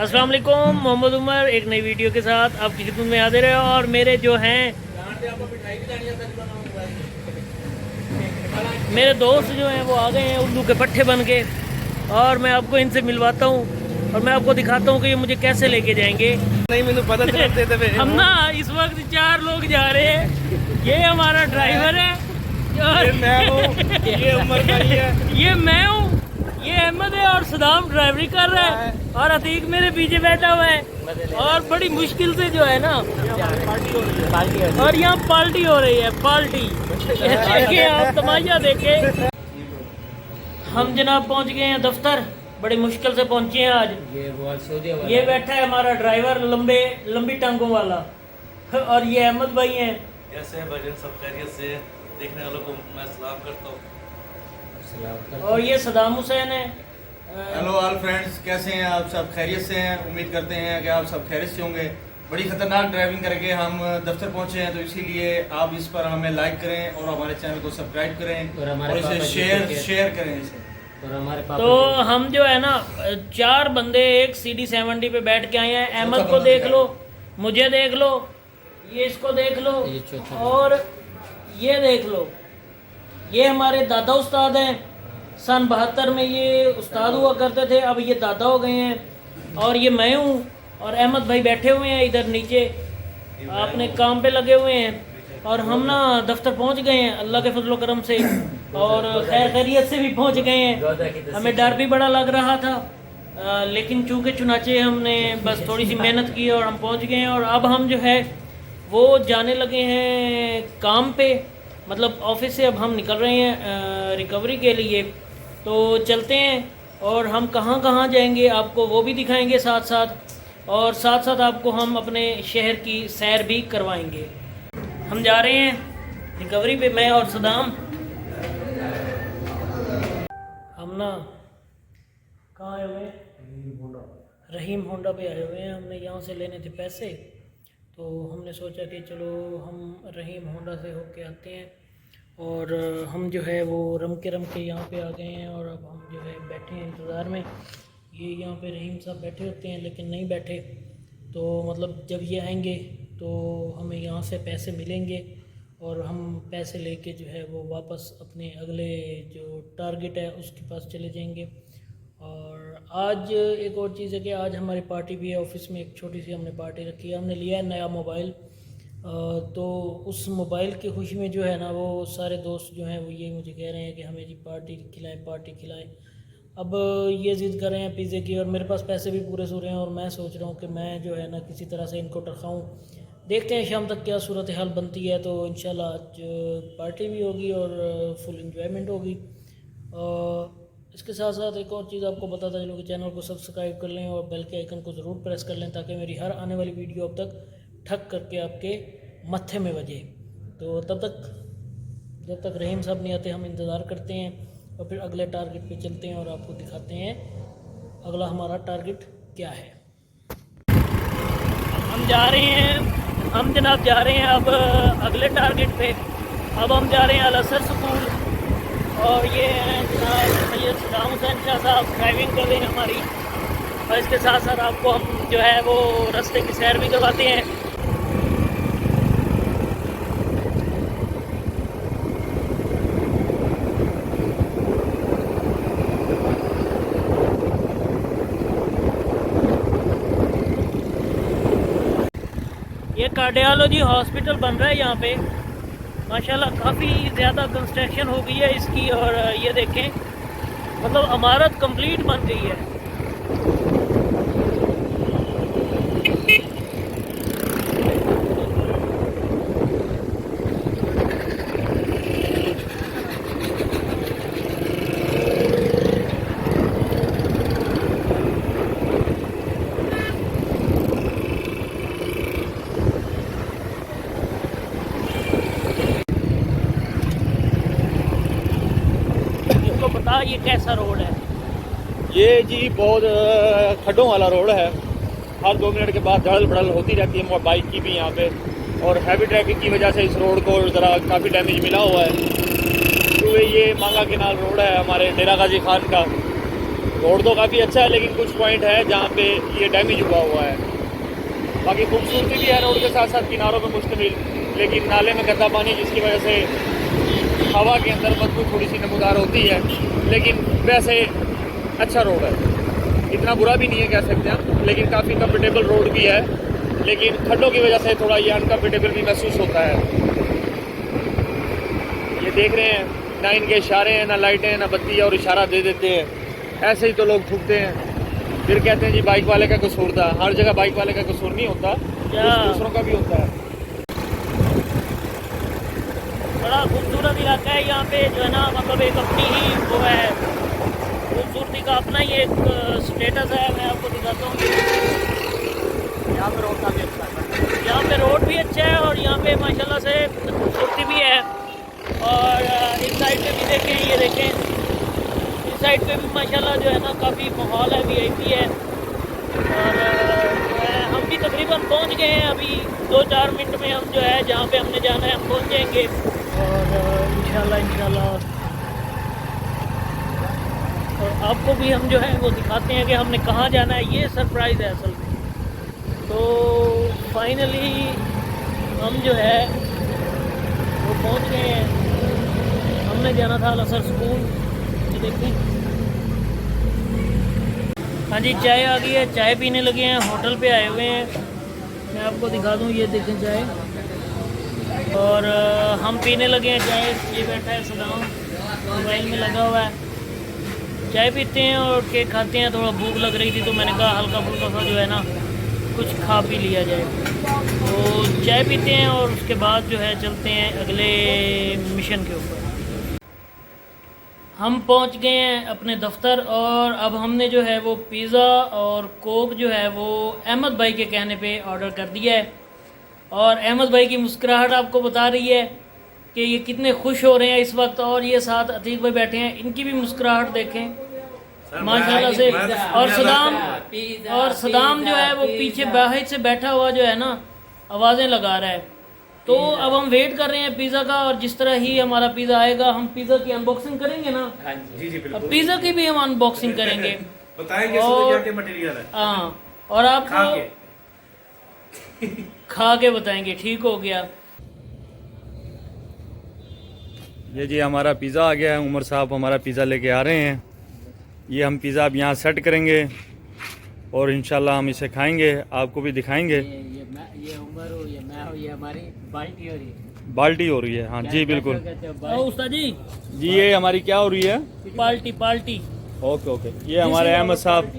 अस्सलाम वालेकुम, मोहम्मद उमर एक नई वीडियो के साथ आपकी खिदमत में हाजिर है। और मेरे जो हैं मेरे दोस्त जो हैं वो आ गए हैं उल्लू के पट्टे बन के, और मैं आपको इनसे मिलवाता हूँ और मैं आपको दिखाता हूँ कि ये मुझे कैसे लेके जाएंगे। नहीं मैंने पता चलते थे हम ना इस वक्त 4 लोग जा रहे हैं। ये हमारा ड्राइवर है, ये मैं हूँ, ये उमर भाई है, ये मैं हूँ, ये अहमद है और सदाम ड्राइवरी कर रहा है और अतीक मेरे पीछे बैठा हुआ है। और बड़ी मुश्किल से जो है ना और यहाँ पार्टी हो रही है, पार्टी देखिए आप तमाशा देखे। हम जनाब पहुँच गए हैं दफ्तर, बड़ी मुश्किल से पहुँचे हैं आज। ये बैठा है हमारा ड्राइवर लंबी टांगों वाला, और ये अहमद भाई हैं। कैसे भजन सब खैरियत से, देखने वालों को मैं सलाम करता हूँ। और ये सदाम हुसैन है। हेलो ऑल फ्रेंड्स, कैसे हैं आप सब? खैरियत से हैं? उम्मीद करते हैं कि आप सब खैरियत से होंगे। बड़ी ख़तरनाक ड्राइविंग करके हम दफ्तर पहुंचे हैं, तो इसीलिए आप इस पर हमें लाइक करें और हमारे चैनल को सब्सक्राइब करें और इसे शेयर करें इसे। और हमारे तो हम जो है ना 4 बंदे एक CD70 पे बैठ के आए हैं। अहमद को देख लो, मुझे देख लो, ये इसको देख लो और ये देख लो। ये हमारे दादा उस्ताद हैं। सन 72 में ये उस्ताद हुआ करते थे, अब ये दादा हो गए हैं। और ये मैं हूँ और अहमद भाई बैठे हुए हैं इधर नीचे अपने काम पे लगे हुए हैं। और हम ना दफ्तर पहुँच गए हैं अल्लाह के फजल करम से, और खैर खैरियत से भी पहुँच गए हैं। हमें डर भी बड़ा लग रहा था, लेकिन चूँकि चुनाचे हमने बस थोड़ी सी मेहनत की और हम पहुँच गए हैं। और अब हम जो है वो जाने लगे हैं काम पे, मतलब ऑफिस से अब हम निकल रहे हैं रिकवरी के लिए। तो चलते हैं और हम कहाँ कहाँ जाएंगे आपको वो भी दिखाएंगे साथ साथ, और साथ साथ आपको हम अपने शहर की सैर भी करवाएंगे। हम जा रहे हैं रिकवरी पे, मैं और सदाम। हम ना कहाँ आए हुए हैं? रहीम होंडा पे आए हुए हैं। हमने यहाँ से लेने थे पैसे, तो हमने सोचा कि चलो हम रहीम होंडा से होके आते हैं। और हम जो है वो रम के यहाँ पे आ गए हैं, और अब हम जो है बैठे हैं इंतज़ार में। ये यहाँ पे रहीम साहब बैठे होते हैं लेकिन नहीं बैठे, तो मतलब जब ये आएंगे तो हमें यहाँ से पैसे मिलेंगे और हम पैसे लेके जो है वो वापस अपने अगले जो टारगेट है उसके पास चले जाएंगे। और आज एक और चीज़ है कि आज हमारी पार्टी भी है ऑफिस में, एक छोटी सी हमने पार्टी रखी है। हमने लिया है नया मोबाइल, तो उस मोबाइल की खुशी में जो है ना वो सारे दोस्त जो हैं वो ये मुझे कह रहे हैं कि हमें जी पार्टी खिलाएं। अब ये ज़िद कर रहे हैं पिज़्ज़े की, और मेरे पास पैसे भी पूरे सूरे हैं, और मैं सोच रहा हूँ कि मैं जो है ना किसी तरह से इनको टरखाऊँ। देखते हैं शाम तक क्या सूरत हाल बनती है, तो इंशाल्लाह आज पार्टी भी होगी और फुल एंजॉयमेंट होगी। इसके साथ साथ एक और चीज़ आपको बताता चलूँ कि चैनल को सब्सक्राइब कर लें और बेल के आइकन को ज़रूर प्रेस कर लें, ताकि मेरी हर आने वाली वीडियो अब तक ठक करके आपके मत्थे में बजे। तो तब तक जब तक रहीम साहब नहीं आते हम इंतज़ार करते हैं, और फिर अगले टारगेट पे चलते हैं और आपको दिखाते हैं अगला हमारा टारगेट क्या है। हम जा रहे हैं, हम जनाब जा रहे हैं अब अगले टारगेट पे। अब हम जा रहे हैं अल-असर स्कूल, और ये हैं जनाब सैयद सदाम हुसैन शाह साहब ड्राइविंग कर रहे हैं हमारी। और इसके साथ साथ आपको हम जो है वो रास्ते की सैर भी करवाते हैं। ये कार्डियोलॉजी हॉस्पिटल बन रहा है यहाँ पे, माशाल्लाह काफ़ी ज़्यादा कंस्ट्रक्शन हो गई है इसकी। और ये देखें मतलब इमारत कंप्लीट बन गई है। ये कैसा रोड है? ये जी बहुत खड्डों वाला रोड है। हर 2 मिनट के बाद धड़ल भड़ल होती रहती है बाइक की भी यहाँ पे, और हैवी ट्रैफिक की वजह से इस रोड को ज़रा काफ़ी डैमेज मिला हुआ है। तो ये मांगा किनाल रोड है हमारे डेरा गाजी खान का, रोड तो काफ़ी अच्छा है, लेकिन कुछ पॉइंट है जहाँ पे ये डैमेज हुआ है। बाकी खूबसूरती भी है रोड के साथ साथ किनारों पर मुश्तमिल, लेकिन नाले में गंदा पानी जिसकी वजह से हवा के अंदर बदबू थोड़ी सी नमूदार होती है। लेकिन वैसे अच्छा रोड है, इतना बुरा भी नहीं है कह सकते हैं, लेकिन काफ़ी कंफर्टेबल रोड भी है, लेकिन खड्डों की वजह से थोड़ा ये अनकम्फर्टेबल भी महसूस होता है। ये देख रहे हैं, ना इनके इशारे हैं, ना लाइटें हैं, ना बत्ती है, और इशारा दे देते हैं। ऐसे ही तो लोग ठुकते हैं, फिर कहते हैं जी बाइक वाले का कसूर था। हर जगह बाइक वाले का कसूर नहीं होता, कुछ दूसरों का भी होता है। बड़ा खूबसूरत इलाका है यहाँ पे जो है ना, मतलब एक अपनी ही वो है, खूबसूरती का अपना ही एक स्टेटस है। मैं आपको दिखाता हूँ, यहाँ पे रोड काफ़ी अच्छा है, यहाँ पे रोड भी अच्छा है और यहाँ पे माशाल्लाह से खूबसूरती भी है। और इस साइड पे भी देखें, ये देखें, इस साइड पे भी माशाल्लाह जो है ना काफ़ी माहौल है, वीआईपी है। और जो है हम भी तकरीबन पहुँच गए हैं, अभी 2-4 मिनट में हम जो है जहाँ पे हमने जाना है हम पहुँच जाएंगे। और इंशाल्लाह और आपको भी हम जो है वो दिखाते हैं कि हमने कहाँ जाना है। ये सरप्राइज़ है असल में। तो फाइनली हम जो है वो पहुँच गए हैं। हमने जाना था अलअसर स्कूल, ये देखें। हाँ जी, चाय आ गई है, चाय पीने लगे हैं, होटल पे आए हुए हैं। मैं आपको दिखा दूँ, ये देखें चाय। और हम पीने लगे हैं चाय। ये बैठा है सदाम, मोबाइल में लगा हुआ है। चाय पीते हैं और केक खाते हैं। थोड़ा भूख लग रही थी तो मैंने कहा हल्का फुल्का सा जो है ना कुछ खा पी लिया जाए। तो चाय पीते हैं और उसके बाद जो है चलते हैं अगले मिशन के ऊपर। हम पहुंच गए हैं अपने दफ्तर और अब हमने जो है वो पिज़्ज़ा और कोक जो है वो अहमद भाई के कहने पे ऑर्डर कर दिया है। और अहमद भाई की मुस्कुराहट आपको बता रही है कि ये कितने खुश हो रहे हैं इस वक्त। और ये साथ अतीक भाई बैठे हैं, इनकी भी मुस्कुराहट देखें माशाल्लाह से। और सदाम जो है वो पीछे बाहर से बैठा हुआ जो है ना आवाज़ें लगा रहा है। तो अब हम वेट कर रहे हैं पिज़्ज़ा का, और जिस तरह ही हमारा पिज़्ज़ा आएगा हम पिज़्ज़ा की अनबॉक्सिंग करेंगे ना। जी जी बिल्कुल। अब पिज़्ज़ा की भी हम अनबॉक्सिंग करेंगे, बताएंगे और क्या क्या मटेरियल है। हाँ, और आपको खा के बताएंगे। ठीक हो गया। ये जी हमारा पिज़्ज़ा आ गया है। उमर साहब हमारा पिज़्ज़ा लेके आ रहे हैं। ये हम पिज़्ज़ा अब यहाँ सेट करेंगे और इंशाल्लाह हम इसे खाएंगे, आपको भी दिखाएंगे। ये उमर हो, ये मैं हो, ये हमारी बाल्टी हो रही है। बाल्टी हो रही है, हाँ जी बिल्कुल। उस्ताद जी, ये हमारी क्या हो रही है? पार्टी। Okay okay. ये हमारे अहमद साहब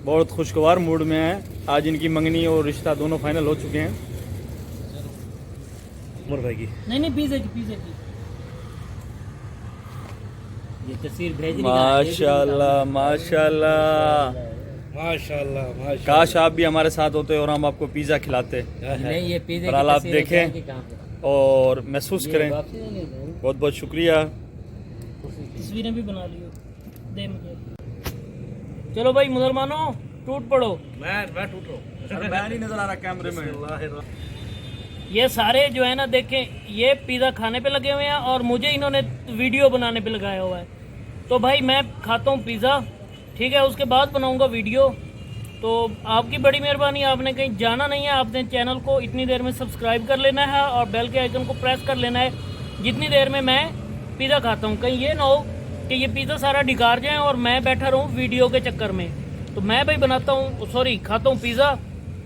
बहुत खुशगवार मूड में हैं। आज इनकी मंगनी और रिश्ता दोनों फाइनल हो चुके हैं। उमर भाई की नहीं पिज़्ज़ा की ये तस्वीर भेज माशाल्लाह माशाल्लाह माशाल्लाह। काश आप भी हमारे साथ होते और हम आपको पिज़्ज़ा खिलाते। नहीं, ये पिज़्ज़ा बहरहाल आप देखें और महसूस करें। बहुत बहुत शुक्रिया। तस्वीरें भी बना लियो, दे मुझे। चलो भाई मुसलमानों, टूट पड़ो। मैं टूट रहा हूँ। मैं नहीं नजर आ रहा कैमरे में। ये सारे जो है ना देखें, ये पिज़्ज़ा खाने पे लगे हुए हैं और मुझे इन्होंने वीडियो बनाने पे लगाया हुआ है। तो भाई मैं खाता हूँ पिज़्ज़ा, ठीक है, उसके बाद बनाऊंगा वीडियो। तो आपकी बड़ी मेहरबानी, आपने कहीं जाना नहीं है, आपने चैनल को इतनी देर में सब्सक्राइब कर लेना है और बेल के आइकन को प्रेस कर लेना है जितनी देर में मैं पिज़्ज़ा खाता हूँ। कहीं ये ना हो कि ये पिज़्ज़ा सारा डिकार जाए और मैं बैठा रहूँ वीडियो के चक्कर में। तो मैं भाई बनाता हूँ, सॉरी खाता हूँ पिज़्ज़ा,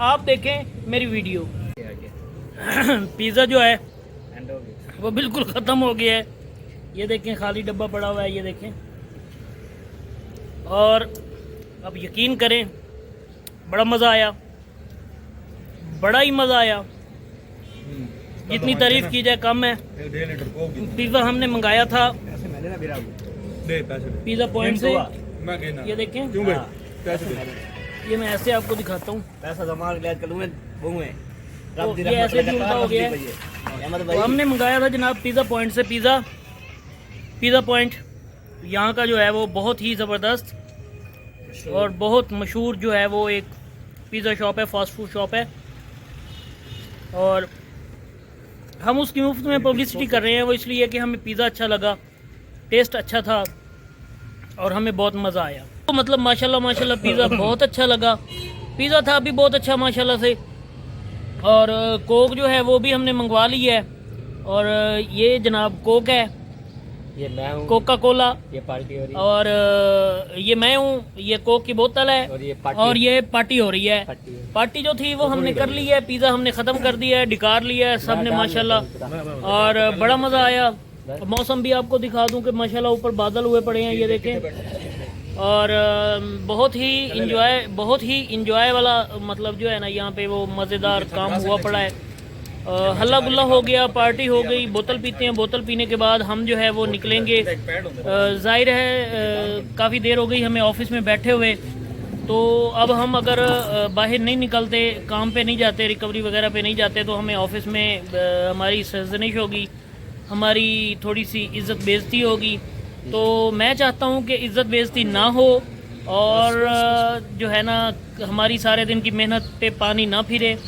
आप देखें मेरी वीडियो। पिज़्ज़ा जो है वो बिल्कुल ख़त्म हो गया है। ये देखें खाली डब्बा पड़ा हुआ है, ये देखें। और अब यकीन करें बड़ा मज़ा आया, बड़ा ही मज़ा आया। जितनी तारीफ़ की जाए कम है। पिज़्ज़ा हमने मंगाया था पिज़्ज़ा पॉइंट से, ये देखें। ये मैं ऐसे आपको दिखाता हूँ, तो ये ऐसे भी उल्टा हो गया है। तो हमने मंगाया था जनाब पिज़्ज़ा पॉइंट से पिज़्ज़ा पॉइंट यहाँ का जो है वो बहुत ही ज़बरदस्त और बहुत मशहूर जो है वो एक पिज़्ज़ा शॉप है, फास्ट फूड शॉप है। और हम उसकी मुफ्त में पब्लिसिटी कर रहे हैं, वो इसलिए कि हमें पिज़्ज़ा अच्छा लगा, टेस्ट अच्छा था और हमें बहुत मज़ा आया। तो मतलब माशाल्लाह पिज़्ज़ा बहुत अच्छा लगा। पिज़्ज़ा था भी बहुत अच्छा माशाल्लाह से। और कोक जो है वो भी हमने मंगवा ली है। और ये जनाब कोक है, ये मैं हूँ, कोका कोला। ये पार्टी हो रही है, और ये मैं हूँ, ये कोक की बोतल है। और ये पार्टी और ये पार्टी हो रही है। पार्टी जो थी वो हमने कर ली है। पिज़्ज़ा हमने ख़त्म कर दिया है, डिकार लिया है सब ने माशाल्लाह। और बड़ा मज़ा आया। मौसम भी आपको दिखा दूं कि माशाल्लाह ऊपर बादल हुए पड़े हैं, ये देखें। और बहुत ही इंजॉय वाला मतलब जो है ना, यहाँ पे वो मज़ेदार काम हुआ पड़ा है। हल्ला गुल्ला हो गया, पार्टी हो गई, बोतल पीते हैं। बोतल पीने के बाद हम जो है वो निकलेंगे। जाहिर है काफ़ी देर हो गई हमें ऑफिस में बैठे हुए, तो अब हम अगर बाहर नहीं निकलते, काम पे नहीं जाते, रिकवरी वगैरह पे नहीं जाते, तो हमें ऑफिस में हमारी सरजनिश होगी, हमारी थोड़ी सी इज़्ज़त बेइज्जती होगी। तो मैं चाहता हूँ कि इज़्ज़त बेइज्जती ना हो और जो है ना हमारी सारे दिन की मेहनत पे पानी ना फिरे।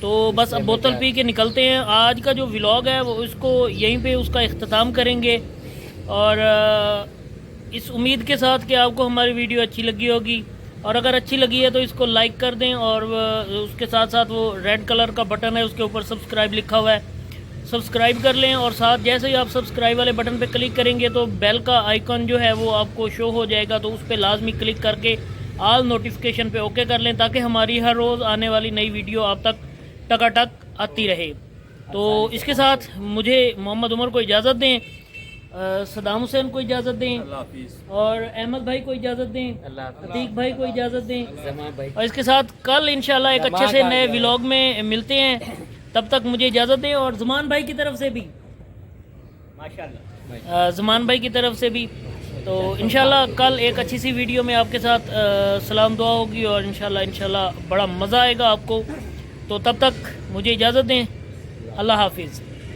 तो बस अब बोतल पी के निकलते हैं। आज का जो व्लॉग है वो इसको यहीं पे उसका इख्तिताम करेंगे। और इस उम्मीद के साथ कि आपको हमारी वीडियो अच्छी लगी होगी, और अगर अच्छी लगी है तो इसको लाइक कर दें। और उसके साथ साथ वो रेड कलर का बटन है, उसके ऊपर सब्सक्राइब लिखा हुआ है, सब्सक्राइब कर लें। और साथ जैसे ही आप सब्सक्राइब वाले बटन पे क्लिक करेंगे तो बेल का आइकन जो है वो आपको शो हो जाएगा, तो उस पर लाजमी क्लिक करके ऑल नोटिफिकेशन पे ओके कर लें, ताकि हमारी हर रोज़ आने वाली नई वीडियो आप तक टकाटक आती रहे। तो इसके साथ मुझे मोहम्मद उमर को इजाज़त दें, सदाम हुसैन को इजाज़त दें, और अहमद भाई को इजाज़त दें, अतीक भाई को इजाज़त दें। और इसके साथ कल इंशाल्लाह एक अच्छे से नए व्लॉग में मिलते हैं। तब तक मुझे इजाज़त दें। और ज़मान भाई की तरफ से भी ज़मान भाई की तरफ से भी तो इंशाल्लाह कल एक अच्छी सी वीडियो में आपके साथ सलाम दुआ होगी, और इंशाल्लाह बड़ा मज़ा आएगा आपको। तो तब तक मुझे इजाज़त दें। अल्लाह हाफिज़।